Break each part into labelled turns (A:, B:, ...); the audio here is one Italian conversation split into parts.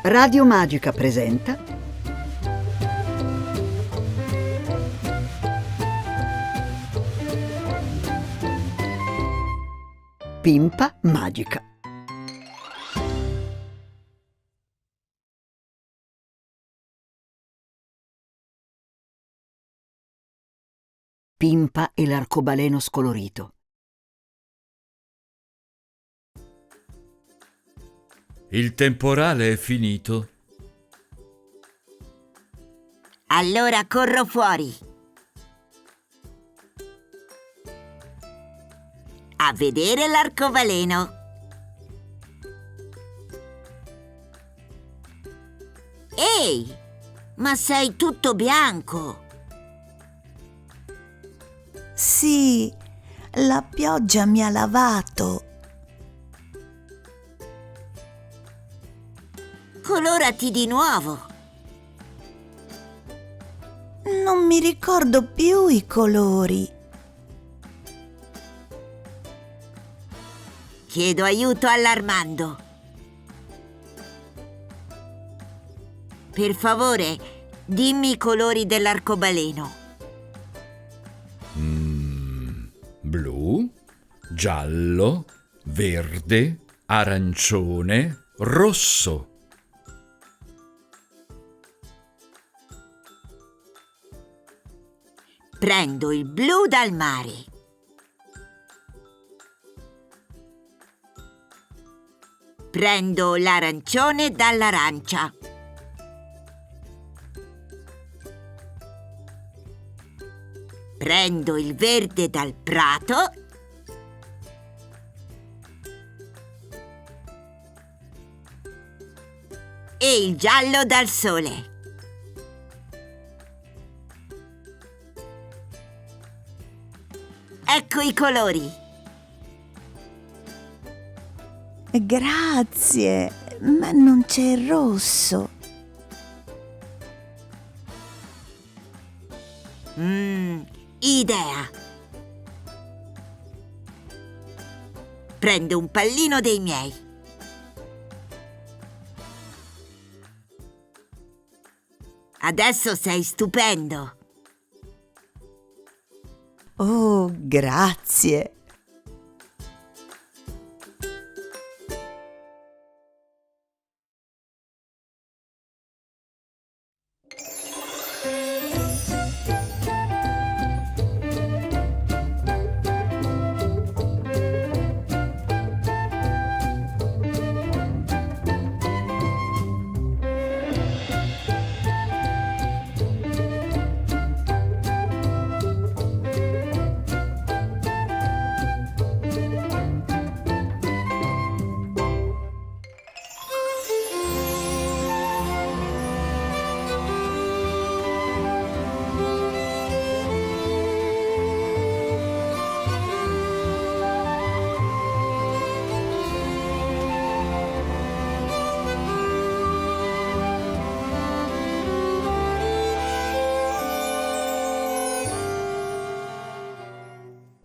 A: Radio Magica presenta Pimpa Magica. Pimpa e l'arcobaleno scolorito.
B: Il temporale è finito.
C: Allora corro fuori. A vedere l'arcobaleno. Ehi, ma sei tutto bianco.
D: Sì, la pioggia mi ha lavato.
C: Colorati di nuovo.
D: Non mi ricordo più i colori.
C: Chiedo aiuto all'Armando. Per favore, dimmi i colori dell'arcobaleno.
B: Blu, giallo, verde, arancione, rosso.
C: Prendo il blu dal mare. Prendo l'arancione dall'arancia. Prendo il verde dal prato. E il giallo dal sole. Ecco i colori.
D: Grazie, ma non c'è il rosso.
C: Idea. Prendo un pallino dei miei. Adesso sei stupendo.
D: Oh, grazie.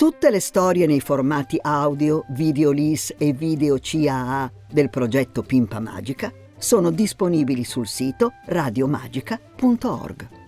A: Tutte le storie nei formati audio, video LIS e video CAA del progetto Pimpa Magica sono disponibili sul sito radiomagica.org.